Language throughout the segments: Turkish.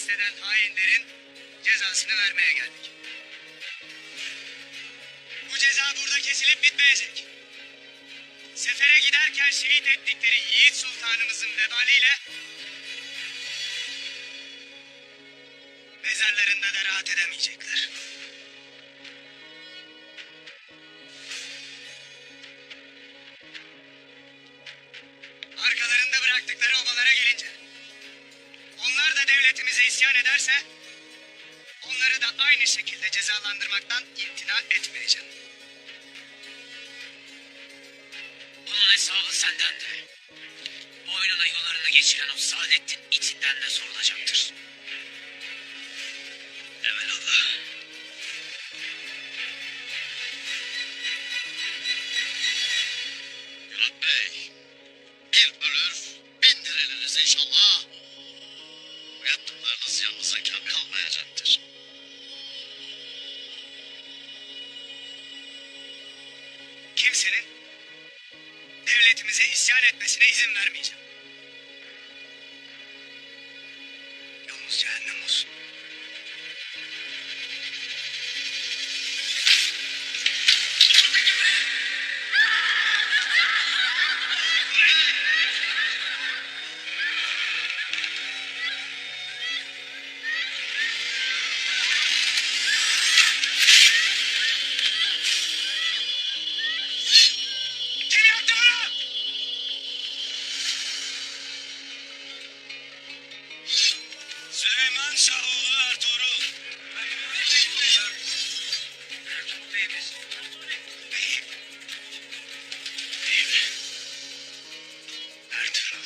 suikast eden hainlerin cezasını vermeye geldik. Bu ceza burada kesilip bitmeyecek. Sefere giderken şehit ettikleri Yiğit Sultanımızın vebaliyle mezarlarında da rahat edemeyecekler. Arkalarında bıraktıkları obalara gelince, onlar da devletimize isyan ederse, onları da aynı şekilde cezalandırmaktan imtina etmeyeceğim. Bunun hesabı senden de. Boynuna yollarını geçiren o Saadettin itinden de sorulacaktır. Evelallah. Murat Bey, bir ölür, bin diriliriz inşallah. Bu yaptıklarınız yanınıza kâr kalmayacaktır. Kimsenin devletimize isyan etmesine izin vermeyeceğim. Yolunuz cehennem olsun. Kim yaptı bunu? Süleyman Şahoğlu Ertuğrul. Ertuğrul Bey'imiz. Beyim. Beyim. Ertuğrul.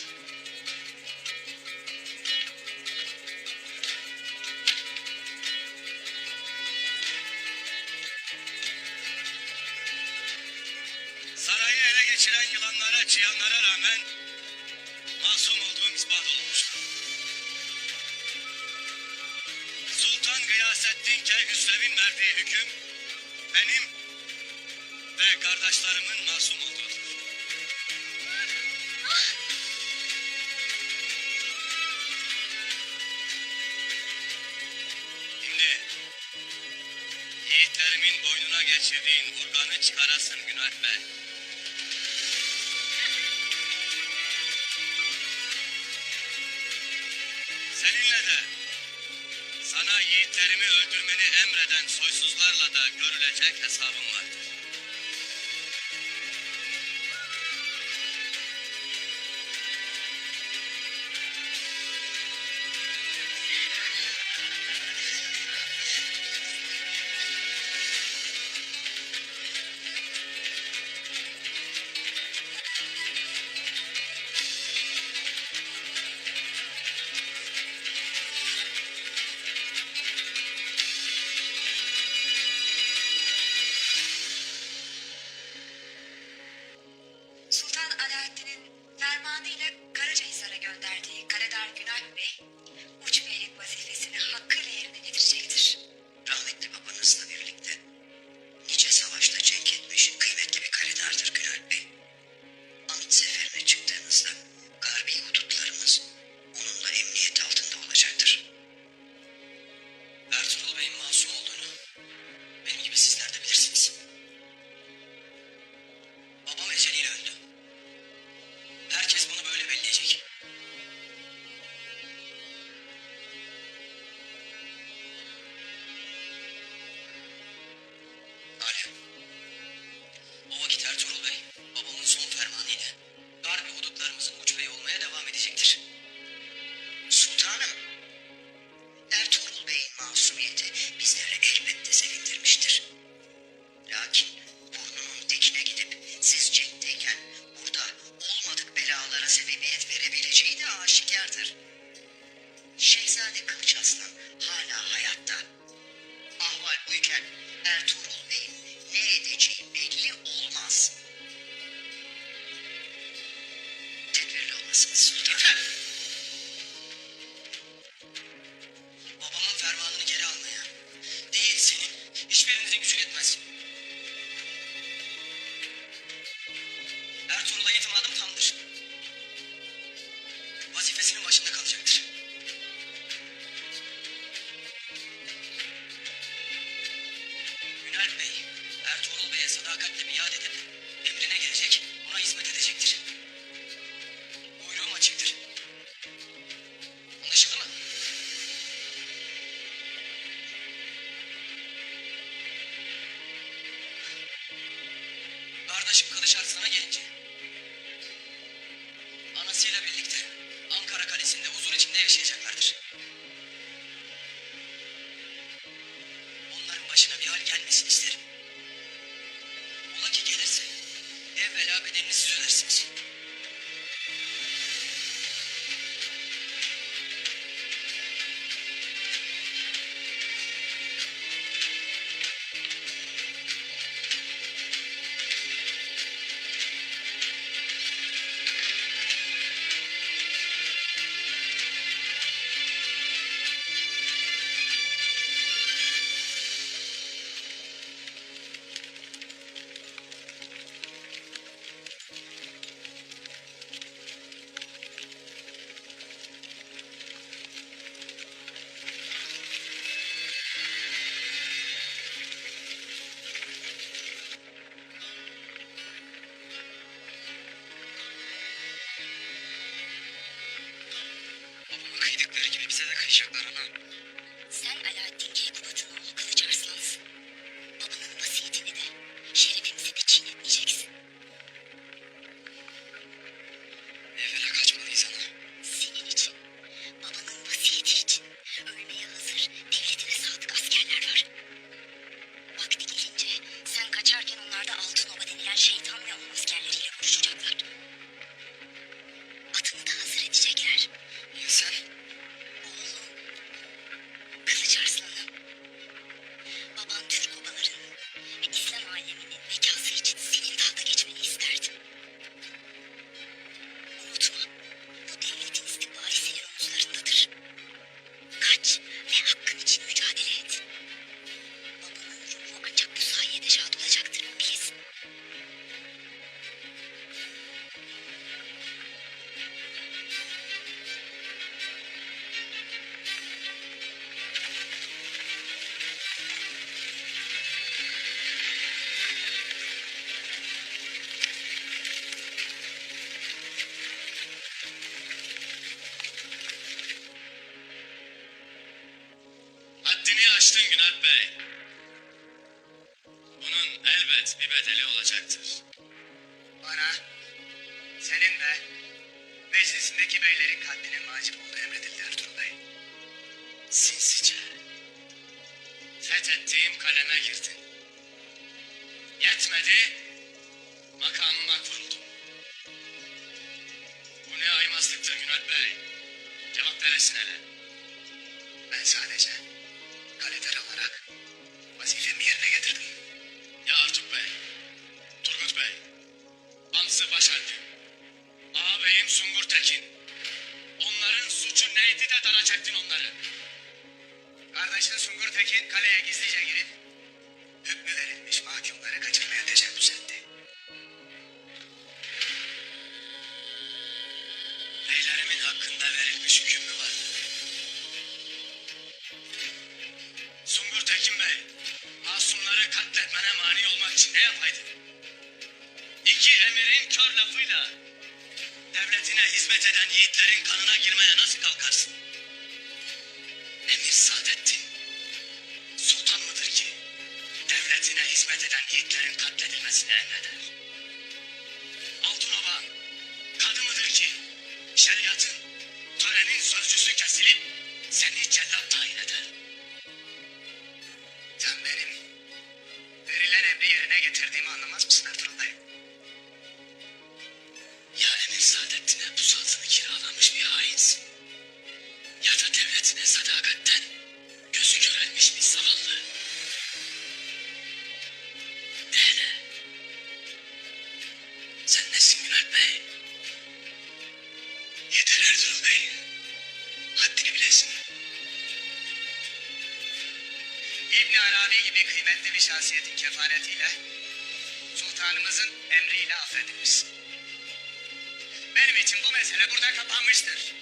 Sarayı ele geçiren yılanlara, çıyanlara rağmen masum olduğum ispat olmuştu. Sultan Gıyasettin Keyhüsrev'in verdiği hüküm benim ve kardeşlerimin masum olduğudur. Şimdi yiğitlerimin boynuna geçirdiğin urganı çıkarasın Günay Bey. Seninle de sana yiğitlerimi öldürmeni emreden soysuzlarla da görülecek hesabım vardır. Sultan Alaaddin'in fermanıyla Karacahisar'a gönderdiği Karadar Günalp Bey, uç beylik vazifesini hakkıyla yerine getirecektir. Rahmetli babanızla birlikte nice savaşta cenk etmiş kıymetli bir kaledardır Günalp Bey. Ant seferine çıktığınızda garbi hudutlarımız onunla emniyet altında olacaktır. Ertuğrul Bey'in masum olduğunu benim gibi sizler de bilirsiniz. Babam eceliyle öldü. Herkes bunu böyle belleyecek. Alem. O vakit Ertuğrul Bey babamın son fermanıyla garbi hudutlarımızın uç beyi olmaya devam edecektir. Sultanım, Ertuğrul Bey'in masumiyeti bizleri elbette sevindirmiştir. Lakin burnunun dikine gidip siz cenkteyken burada olmadık belalara sebebiyet verebileceği de aşikardır. Şehzade Kılıç Arslan hala hayatta. Ahval buyken Ertuğrul Bey'in ne edeceği belli olmaz. Tedbirli olasınız sultanım. Babamın fermanını geri almaya değil senin hiçbirinizin gücü yetmez. Ertuğrul'a itimadım tamdır. Vazifesinin başında kalacaktır. sadakatle biat edip emrine gelecek, ona hizmet edecektir. Buyruğum açıktır. Anlaşıldı mı? Kardeşim Kılıç Arslan'a gelince, anasıyla birlikte Ankara Kalesi'nde huzur içinde yaşayacaklardır. Onların başına bir hal gelmesin isterim. Ola ki gelirse evvela bedelini siz ödersiniz. Babamı kıydıkları gibi bize de kıyacaklar ana. Sen Alaaddin Keykubat'ın oğlu Kılıç Arslan'sın. Babanın vasiyetini de, şerefimizi de çiğnetmeyeceksin. Evvela kaçmalıyız ana. Senin için, babanın vasiyeti için ölmeye hazır, devletine sadık askerler var. Vakti gelince sen kaçarken onlar da Altınova denilen şeytan ve onun askerleriyle vuruşacaklar. Atını da hazır edecekler. Ya sen? Oğlum, Kılıç Arslan'ım. Baban Türk obalarının ve İslam aleminin bekası için senin tahta geçmeni isterdim. Unutma, bu devletin istikbali senin omuzlarındadır. Kaç ve hakkın için mücadele et. Babanın ruhu ancak bu sayede şad olacaktır, bilirsin. Haddini aştın Günalp Bey. Bunun elbet bir bedeli olacaktır. Bana, senin ve meclisindeki beylerin katlinin vacip olduğu emredildi Ertuğrul Bey. Sinsice. Fethettiğim kaleme girdin. Yetmedi, makamıma kuruldum. Bu ne aymazlıktır Günalp Bey? Cevap veresin hele. Ben sadece kalefer olarak vazifemi yerine getirdim. Ya Artuk Bey, Turgut Bey, Bamsı Başalp'im, ağabeyim Sungur Tekin. Onların suçu neydi de daracaktın onları? Kardeşin Sungur Tekin kaleye gizlice girip hükmü verilmiş mahkumları kaçırmaya teşebbüs etti. Beylerimin hakkında verilmiş hüküm mü vardı? Sungur Tekin Bey, masumları katletmene mani olmak için ne yapaydı? İki emirin kör lafıyla devletine hizmet eden yiğitlerin kanına girmeye nasıl kalkarsın? Emir Saadettin, sultan mıdır ki devletine hizmet eden yiğitlerin katledilmesini emreder? Altınova, kadı mıdır ki şeriatın, törenin sözcüsü kesilip seni cellat tayin eder? Sen benim verilen emri yerine getirdiğimi anlamaz mısın Ertuğrul Bey? Ya Emir Saadettin'e pusatını kiralamış bir hainsin. Ya da devletine sadakatten gözü körelmiş bir zavallı. De hele. Sen nesin Günalp Bey? Yeter Ertuğrul Bey. Haddini bilesin. İbn Arabi gibi kıymetli bir şahsiyetin kefaretiyle sultanımızın emriyle affedilmişsin. Benim için bu mesele burada kapanmıştır.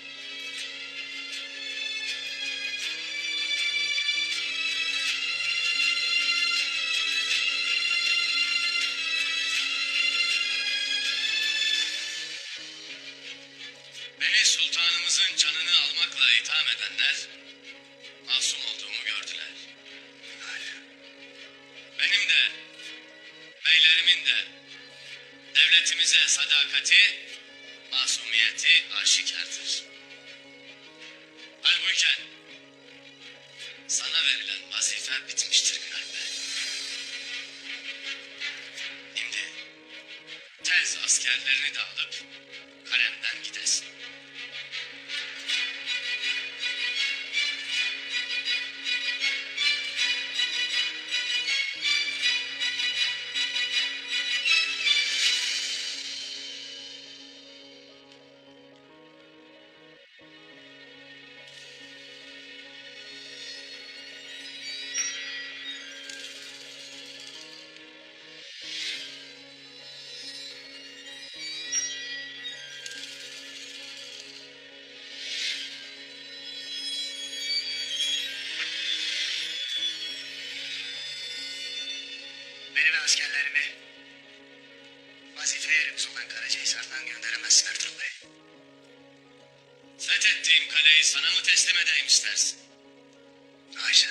kalbinde devletimize sadakati, masumiyeti aşikardır. Halbuki sana verilen vazife bitmiştir Günal Bey. Şimdi tez askerlerini de alıp kalemden gidesin. Beni ve askerlerimi vazife yerimiz olan Karacahisar'dan gönderemezsin Ertuğrul Bey. Fethettiğim kaleyi sana mı teslim edeyim istersin? Haşa.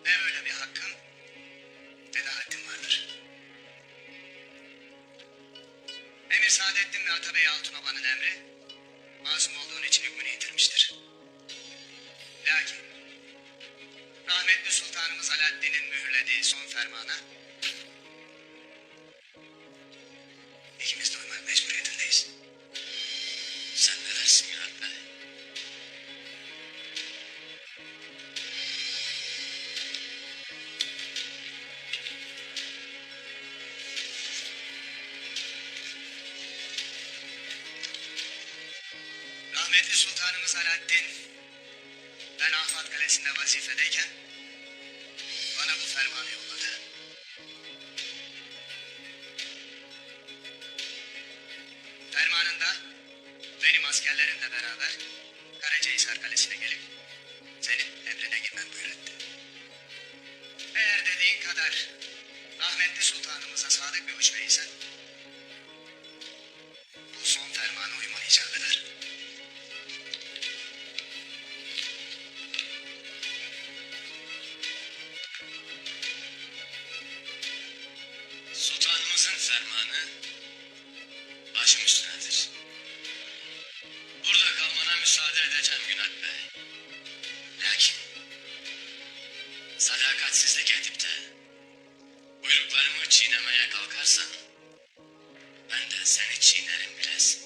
Ne böyle bir hakkın ne de haddim vardır. Emir Saadettin ve Atabey Altınoba'nın emri masum olduğun için hükmünü yitirmiştir. Lakin rahmetli Sultanımız Alaaddin'in mühürlediği son fermana ikimiz de uymak mecburiyetindeyiz. Sen ne dersin Günal Bey? Rahmetli Sultanımız Alaaddin, ben Ahlat Kalesi'nde vazifedeyken bana bu fermanı yolladı. Fermanında benim askerlerimle beraber Karacahisar Kalesi'ne gelip senin emrine girmem buyuretti. Eğer dediğin kadar rahmetli sultanımıza sadık bir uçbeysen bu son fermana uyman icap eder. Sultanımızın fermanı başım üstünedir. Burada kalmana müsaade edeceğim Günal Bey. Lakin sadakatsizlik edip de buyruklarımı çiğnemeye kalkarsan ben de seni çiğnerim bilesin.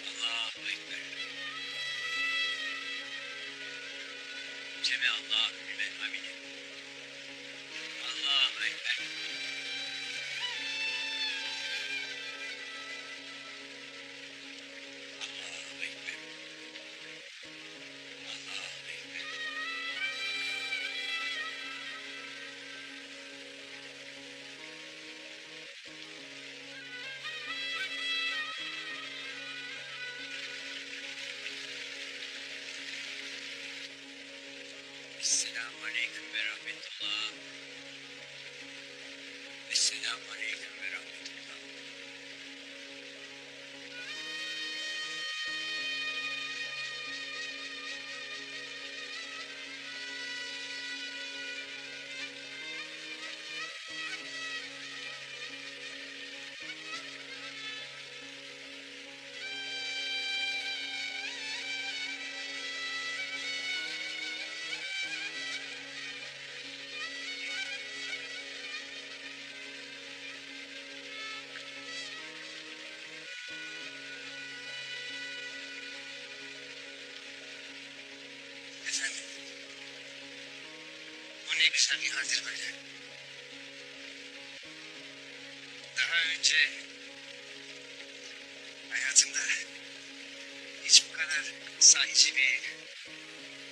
Allahu Ekber. Cemi Allahu limen hamide. Allahu Ekber. Allahu Ekber. Allahu Ekber. Esselamu Aleyküm ve Rahmetullah. Esselamu Aleyküm ve Rahmetullah. Efendim, bu ne güzel bir haldir böyle. Daha önce hayatımda hiç bu kadar sahici bir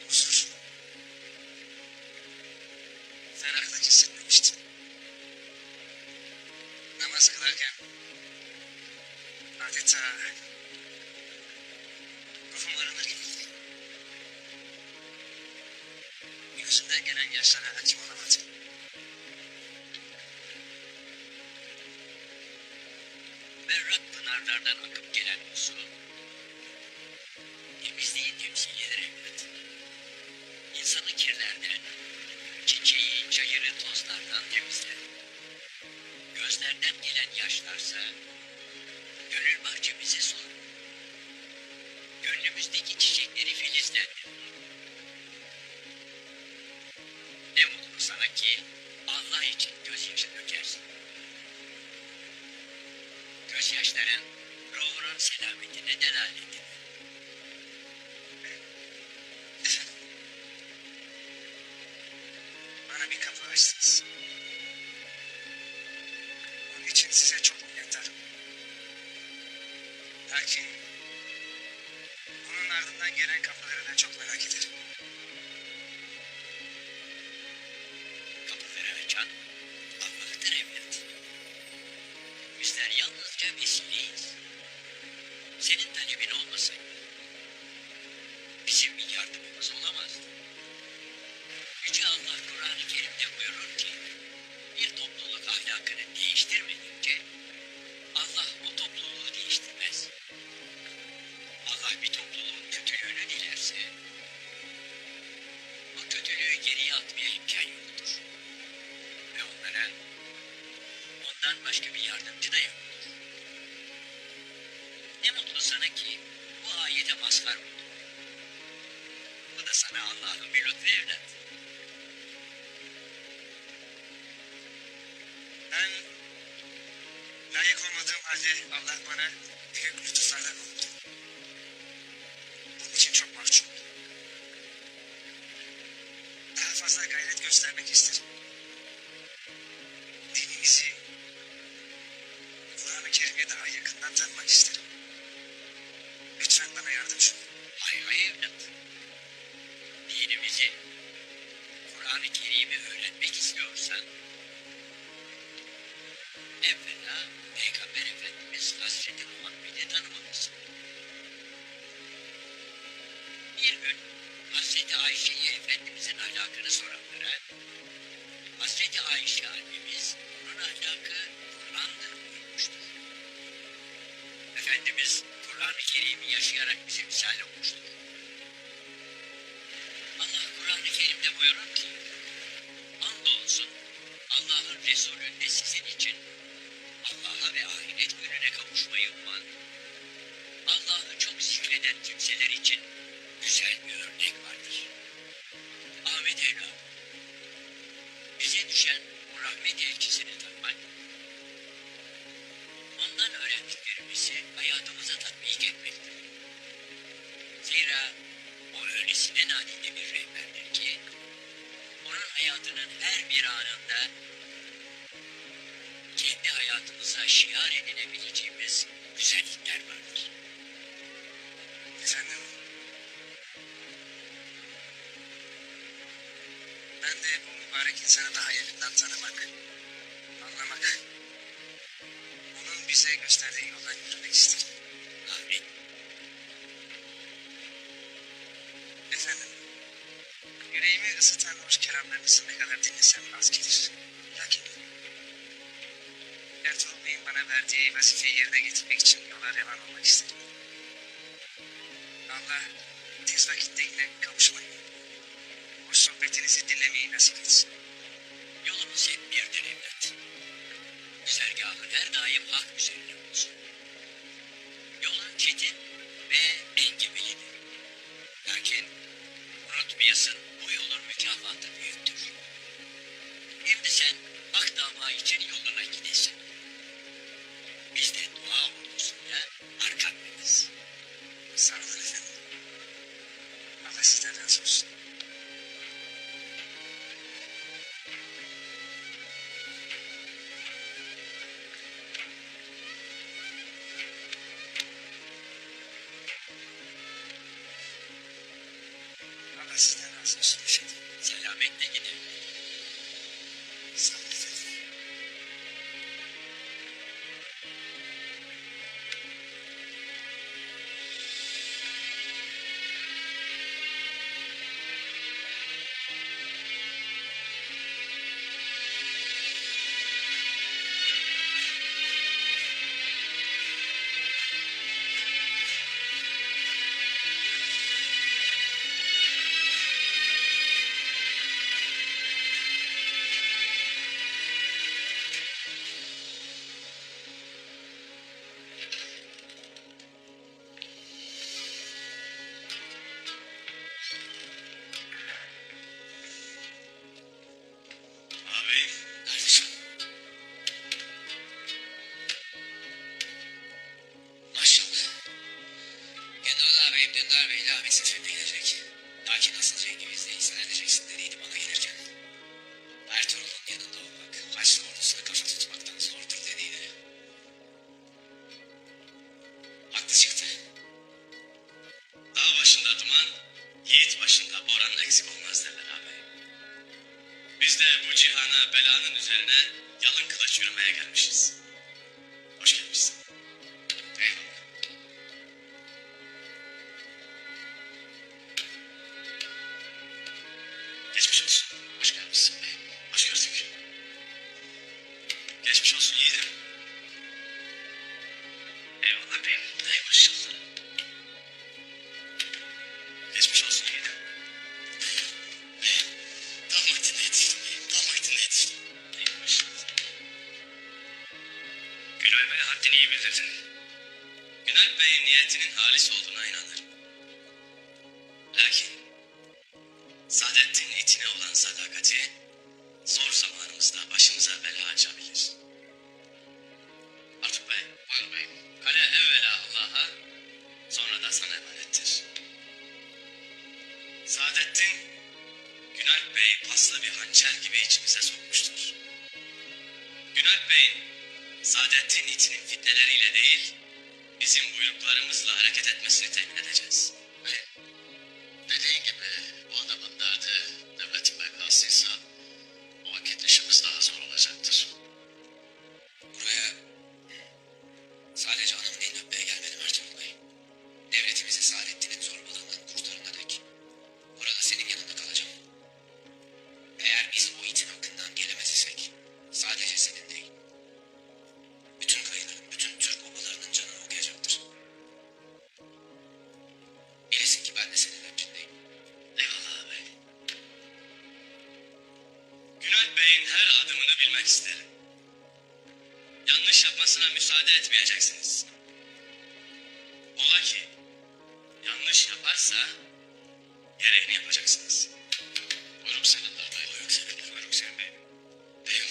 huzur, ferahlık hissetmemiştim. Namaz kılarken adeta ruhum arınır gibiydi. Gözümden gelen yaşlara hakim olamadım. pınarlardan akıp gelen bu su, temizliği temsil eder evlat. İnsanı kirlerden, çiçeği, çayırı tozlardan temizler. Gözlerden gelen yaşlarsa, gönül bahçemizi solar. Gönlümüzdeki çiçekleri filizlendirir. Ne mutlu sana ki Allah için gözyaşı dökersin. Gözyaşların ruhunun selametine delalettir. Efendim, bana bir kapı açtınız. Onun için size çok minnettarım. Lakin bunun ardından gelen kapıları da çok merak ederim. Kapıları açan Allah'tır evlat. Bizler yalnızca vesileyiz. Senin talebin olmasaydı bizim bir yardımımız olamazdı. Yüce Allah Kur'an-ı Kerim'de buyurur ki bir topluluk ahlakını değiştirmedikçe Allah o topluluğu değiştirmez. Allah bir topluluğun kötülüğünü dilerse o kötülüğü geriye atmaya imkan yoktur. Ve ondan başka bir yardımcı da yoktur. Ne mutlu sana ki bu ayete mazhar oldun. Bu da sana Allah'ın bir lütfu evlat. Ben layık olmadığım halde Allah bana büyük lütuflardan bulundu. Bunun için çok mahcubum. Daha fazla gayret göstermek isterim. Dinimizi, Kur'an-ı Kerim'i daha yakından tanımak isterim. Lütfen bana yardımcı olun. Hay hay evlat. Dinimizi, Kur'an-ı Kerim'i öğrenmek istiyorsan evvela Peygamber Efendimiz Hazreti Muhammed'i tanımalısın. Bir gün Hazreti Ayşe'ye Efendimizin ahlakını soranlara Hazreti Ayşe annemiz onun ahlakı Kur'an'dır buyurmuştur. Efendimiz Kur'an-ı Kerim'i yaşayarak bize misal olmuştur. Allah Kur'an-ı Kerim'de buyurur ki andolsun Allah'ın Resulü'nde sizin için Allah'a ve ahiret gününe kavuşmayı uman, Allah'ı çok zikreden kimseler için güzel bir örnek vardır. Ahmet evladım, bize düşen bu rahmet elçisini tanımak, ondan öğrendiklerimizi hayatımıza tatbik etmektir. Zira o öylesine nadide bir rehberdir ki, onun hayatının her bir anında kendi hayatımıza şiar edinebileceğimiz güzellikler vardır. Efendim, ben de bu mübarek insanı daha yakından tanımak, anlamak, onun bize gösterdiği yoldan yürümek isterim. Amin. Efendim, yüreğimi ısıtan hoş kelamlarınızı ne kadar dinlesem az gelir. Lakin Ertuğrul Bey'in bana verdiği vazifeyi yerine getirmek için yola revan olmak istedim. Allah tez vakitte yine kavuşmayı, hoş sohbetinizi dinlemeyi nasip etsin. Yolumuz hep birdir evlat. Güzergahın her daim hak üzerine olsun. Yolun çetin ve engebelidir. Lakin unutmayasın bu yolun mükafatı büyüktür. Şimdi sen hak dava için yoluna gidesin. Biz de dua ordusuyla arkandayız. Sağ olun efendim. Allah sizden razı olsun. Allah sizden razı olsun efendim. Selametle gidin. Sağ olun efendim. bu cihana belanın üzerine yalın kılıç yürümeye gelmişiz. Hoş gelmişsin. Eyvallah. Geçmiş olsun. Hoş gelmişsin bey. Hoş gördük. Geçmiş olsun yiğidim. Eyvallah beyim. Ey maşallah. Geçmiş olsun yiğidim. Damatine yetiştim beyim. Damatine yetiştim. Ey maşallah. Günay Bey haddini iyi bildirdin. Günay Bey'in niyetinin halis olduğuna inanırım. Lakin Saadettin itine olan sadakati zor zamanımızda başımıza bela açabilir. Artuk Bey. Buyurun beyim. Kale evvela Allah'a, sonra da sana emanettir. Saadettin, Günalp Bey paslı bir hançer gibi içimize sokmuştur. Günalp Bey'in Saadettin itinin fitneleriyle değil, bizim buyruklarımızla hareket etmesini temin edeceğiz. Dediğin gibi bu adamın derdi devletin bekasıysa o vakit işimiz daha zor olacaktır. Buraya sadece anamın elini öpmeye gelmedim Ertuğrul Bey. Devletimizi Saadettin'in zorbalığından kurtarana dek burada senin yanında kalacağım. Eğer biz o itin hakkından gelemez isek sadece senin değil, bütün kayıların, bütün Türk obalarının canını okuyacaktır. Bilesin ki ben de senin öncündeyim. Eyvallah ağabey. Günalp Bey'in her adımını bilmek isterim. Yanlış yapmasına müsaade etmeyeceksiniz. Ola ki yanlış yaparsa gereğini yapacaksınız. Buyurun seninler bey. Buyurun senin, buyurun senin beyim. Beyim,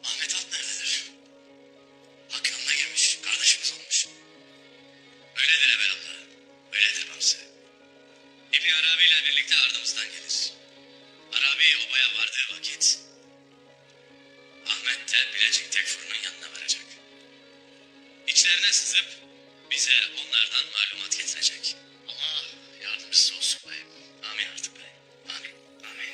Ahmet Alt nerededir? Hak yoluna girmiş, kardeşimiz olmuş. Öyledir evelallah, öyledir Bamsı. İbni Arabi ile birlikte ardımızdan gelir. Arabi obaya vardığı vakit Ahmet de Bilecik Tekfur'un yanına varacak. İçlerine sızıp bize onlardan malumat getirecek. Allah yardımcısı olsun beyim. Amin artık bey. Amin. Amin.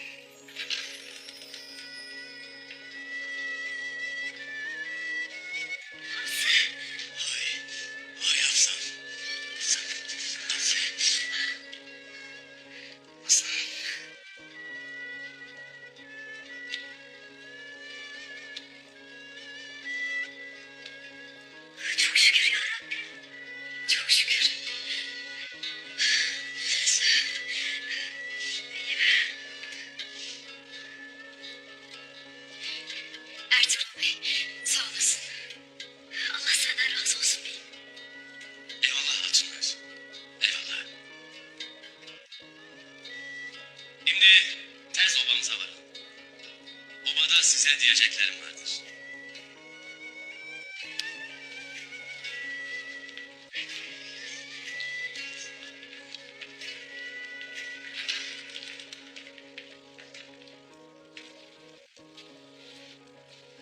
Vay. Vay Hafsam. Aslan. Çok şükür yarabbim. Çok şükür. Ertuğrul Bey, sağ olasın. Allah senden razı olsun beyim. Eyvallah hatunlar. Eyvallah. Şimdi tez obamıza varalım. Obada size diyeceklerim vardır.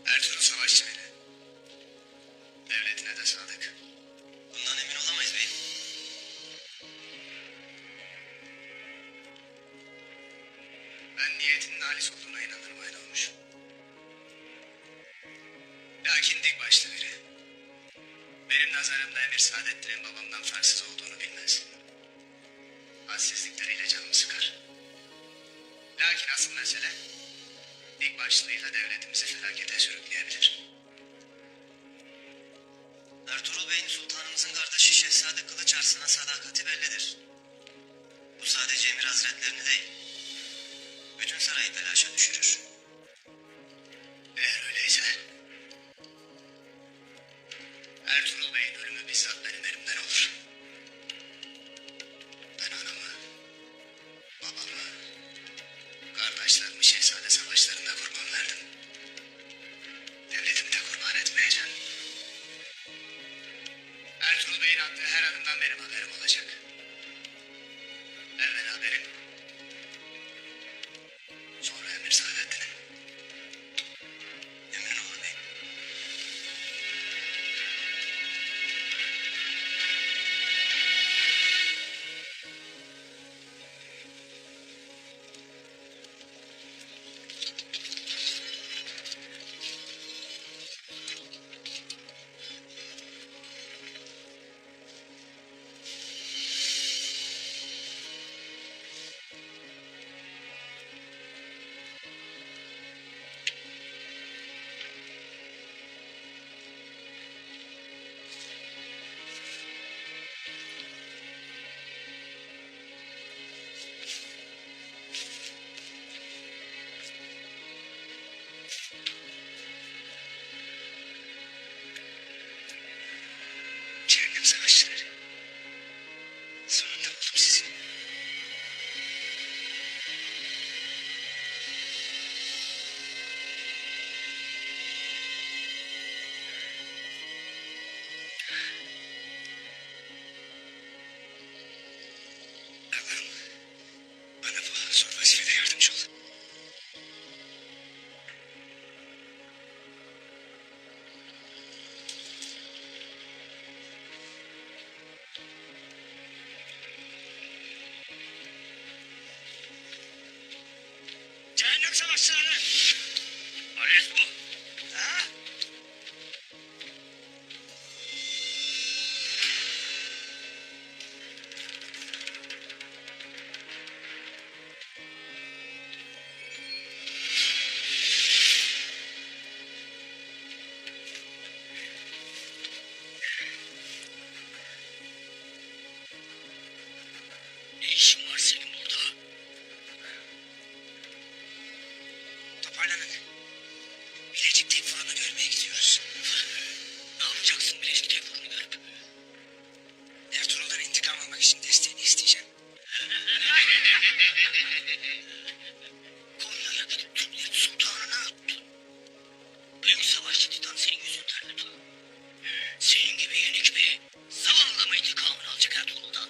Ertuğrul savaşçı biri. Devletine de sadık. Bundan emin olamayız beyim. Ben niyetinin halis olduğuna inanırım aynı olmuş. Lakin dik başlı biri. Benim nazarımda Emir Saadettin'in babamdan farksız olduğunu bilmez. Hadsizlikleriyle canımı sıkar. Lakin asıl mesele dik başlılığıyla devletimizi felakete sürükleyebilir. Ertuğrul Bey'in sultanımızın kardeşi Şehzade Kılıç Arslan'a sadakati bellidir. Bu sadece Emir Hazretlerini değil, bütün sarayı telaşa düşürür. Eğer öyleyse, Ertuğrul Bey'in ölümü bizzat benim elimden olur. Ben anamı, babamı, kardeşlerimi Şehzade savaşlarında kurban verdim. Devletimi de kurban etmeyeceğim. Ertuğrul Bey'in attığı her adımdan benim haberim olacak. Evvel haberim, sonra Emir Saadettin'in. Emrin ola beyim. silahını. Ares bu. Ha? Ne işin var senin burada? Toparlanın. Bilecik tek fırını görmeye gidiyoruz. Ne yapacaksın Bilecik Tekfur'unu görüp? Ertuğrul'dan intikam almak için desteğini isteyeceğim. Konya'ya gidip Türklet Sultanı'na attın. Büyük savaşçı Titan senin yüzünden öldü. Senin gibi yenik bir zavallı mı intikamını alacak Ertuğrul'dan?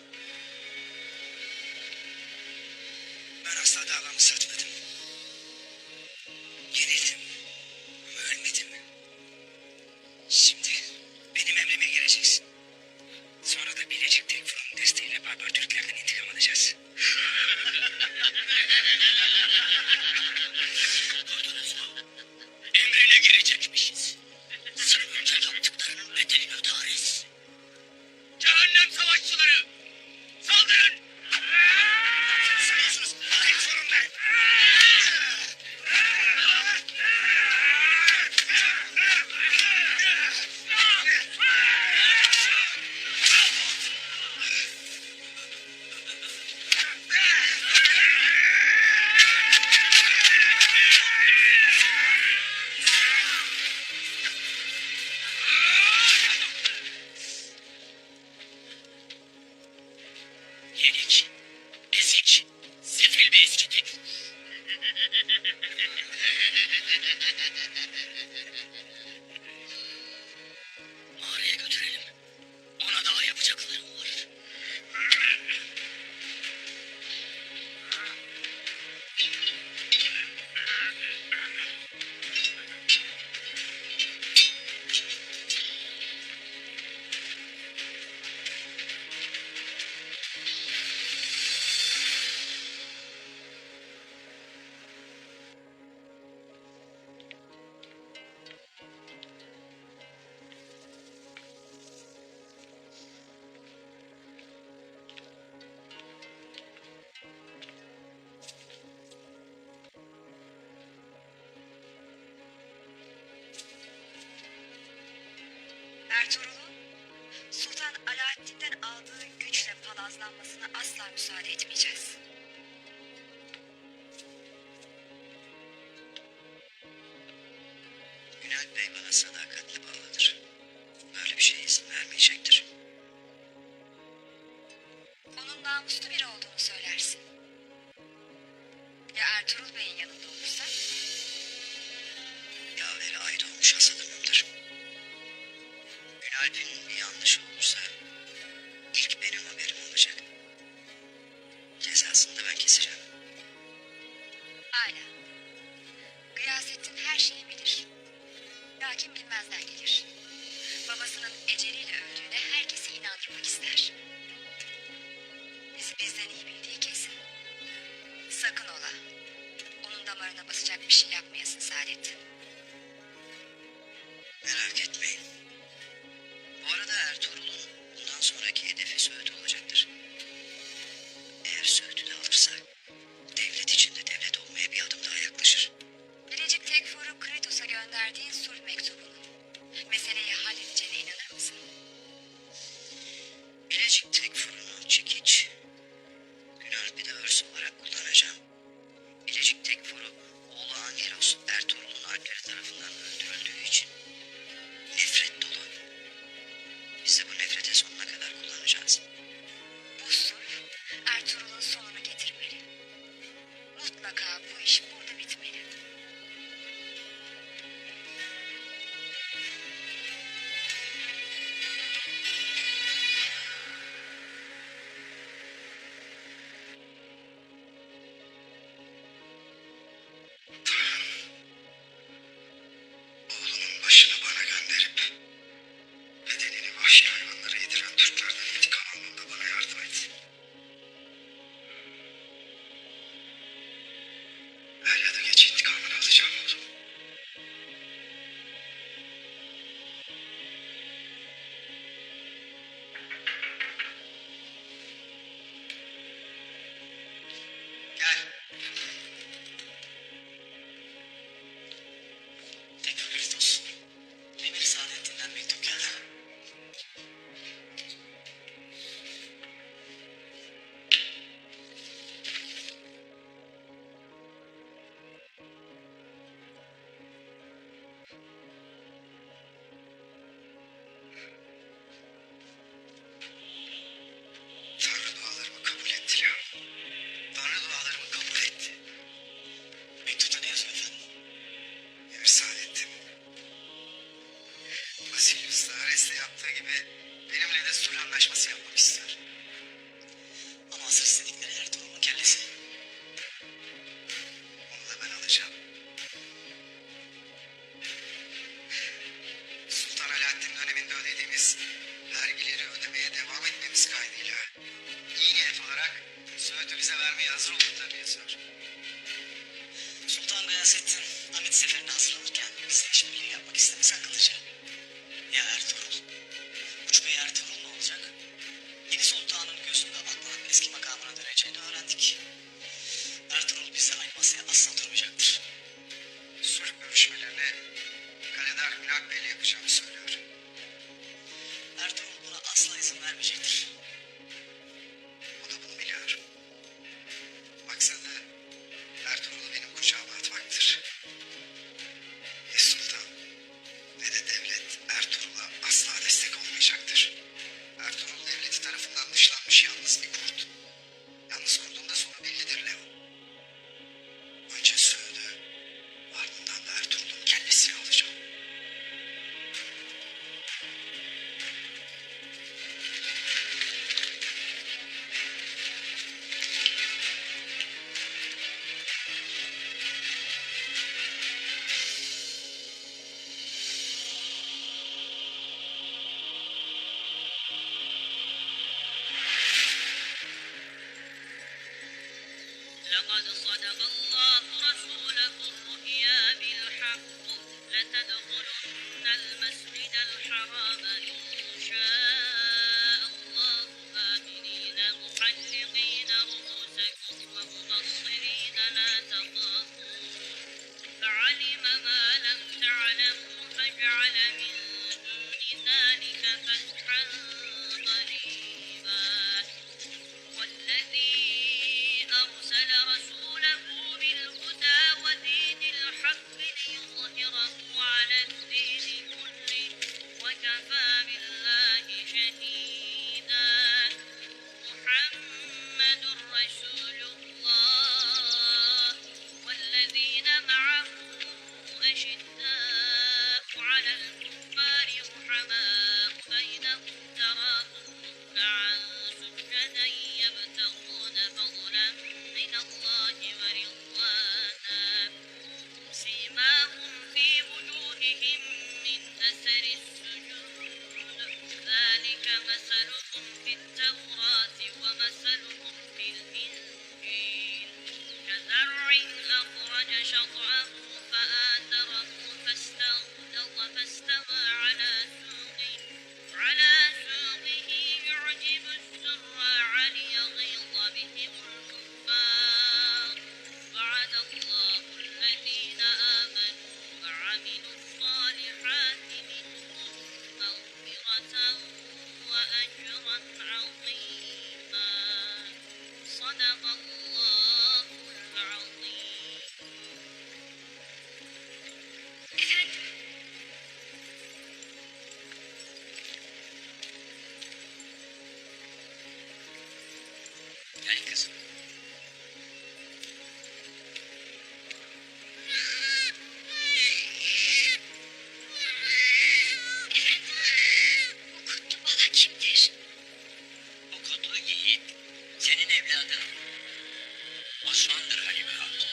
Ben asla davamı satmadım. Yenildim. Ama ölmedim. Şimdi benim emrime geleceksin. Sonra da Bilecik Tekfur'un desteğiyle Barbar Türklerden intikam alacağız. Duydunuz mu? Emrine girecekmişiz. Sen önce yaptıklarının bedelini öde Ares. Cehennem savaşçıları! Saldırın! Sanıyorsunuz Tekfur'um ben. Yenik, ezik, sefil bir eski Tekfur. Mağaraya götürelim. Ona daha yapacaklarım var. Ertuğrul'un Sultan Alaaddin'den aldığı güçle palazlanmasına asla müsaade etmeyeceğiz. Günalp Bey bana sadakatle bağlıdır. Böyle bir şeye izin vermeyecektir. Onun namuslu biri olduğunu söylersin. Ya Ertuğrul Bey'in yanında olursa? Yaveri ait olmuş hasadımımdır. Günalp'in bir yanlışı olursa ilk benim haberim olacak. Cezasını da ben keseceğim. Hala. Gıyasettin her şeyi bilir. Lakin bilmezden gelir. Babasının eceliyle öldüğüne herkesi inandırmak ister. Bizi bizden iyi bildiği kesin. Sakın ola. Onun damarına basacak bir şey yapmayasın Saadettin. Merak etmeyin. Bu arada Ertuğrul'un bundan sonraki hedefi Söğüt olacaktır. Eğer Söğüt'ü de alırsa devlet içinde devlet olmaya bir adım daha yaklaşır. Bilecik Tekfur'u Kritos'a gönderdiğin sulh mektubunu meseleyi halledeceğine inanır mısın? Bilecik Tekfur'unu çekiç, Günalp'i de örs olarak kullanacağım. Bilecik Tekfur'u oğlu Angelos Ertuğrul'un alpleri tarafından öldürüldüğü için nefret dolu. Biz de bu nefret المسجد الحرام إن شاء الله آمنين محلقين رؤوسكم ومقصرين لا تخافون فعلم ما لم تعلموا فجعل من دون ذلك فتحا قريبا والذي أرسل رسوله بالهدى ودين الحق ليظهره على الدين كله وكفى بالله شهيدا محمد رسول الله والذين معه أشداء على الكفار رحماء بينهم تراهم ركعا سجدا يبتغون فضلا من الله ورضوانا سيماهم في وجوههم من أثر السجود ذلك مثلهم في التوراة ومثلهم في الإنجيل كزرع أخرج شطأه فآثره فاستغلظ فاستوى على سوقه يعجب الزراع ليغيظ بهم الكفار وعد الله الذين آمنوا وعملوا الصالحات منهم مغفرة وأجرا عظيما صدق الله العظيم. Gel kızım. Bu kutlu bala kimdir? Bu kutlu yiğit senin evladın Osman'dır Halime Hatun.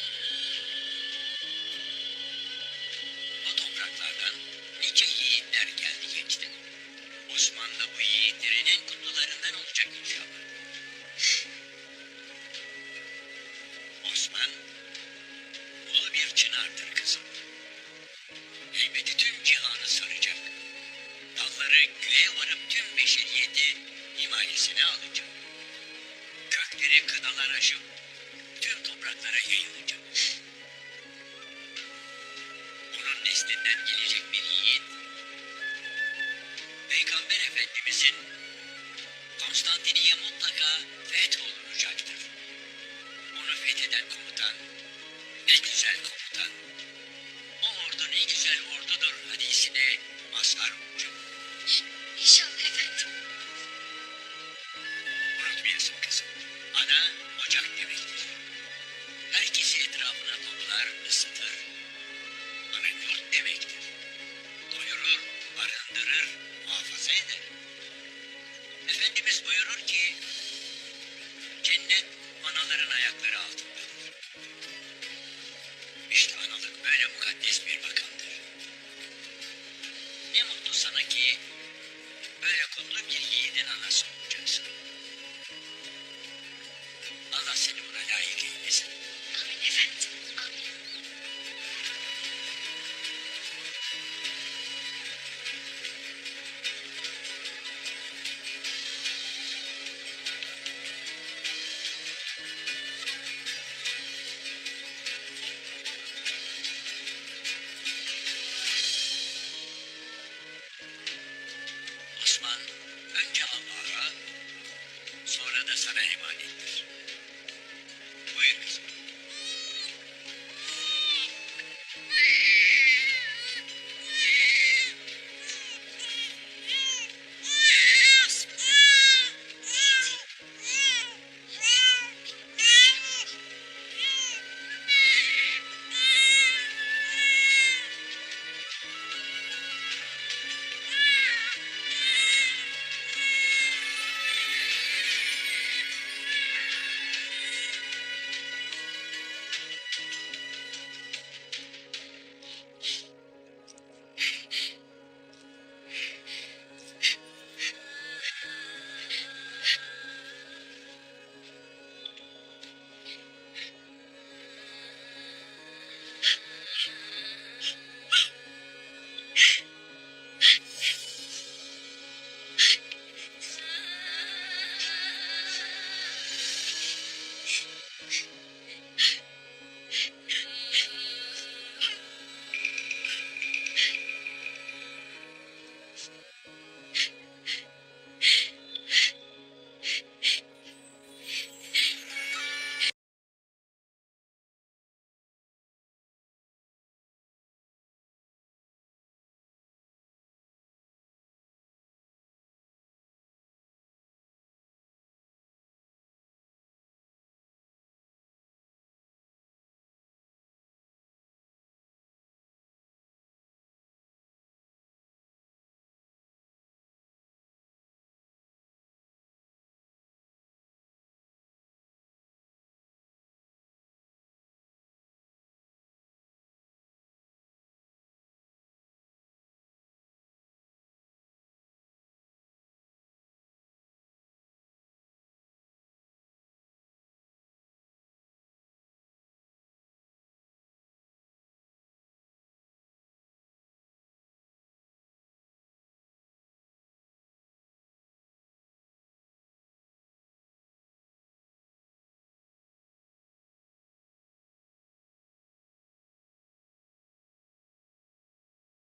Bu topraklardan nice yiğitler geldi geçti. Osman da bu yiğitlerin en kutlularından olacak inşallah. Osman ulu bir çınardır kızım. Heybeti tüm cihanı saracak. Dalları göğe varıp tüm beşeriyeti himayesine alacak. Kökleri kıtalar aşıp tüm topraklara yayılacak. Onun neslinden gelecek bir yiğit, Peygamber Efendimizin Konstantiniye mutlaka fetholunacaktır. Onu fetheden komutan, ne güzel komutan. O ordu ne güzel ordudur hadisine mazhar olacak. İnşallah efendim. Unutmayasın kızım. Ana ocak demektir. Herkesi etrafına toplar, ısıtır. Ana yurt demektir. Doyurur, barındırır, muhafaza eder. Efendimiz buyurur ki, cennet anaların ayakları altındadır. İşte analık böyle mukaddes bir makamdır. Ne mutlu sana ki böyle kutlu bir yiğidin anası olacaksın.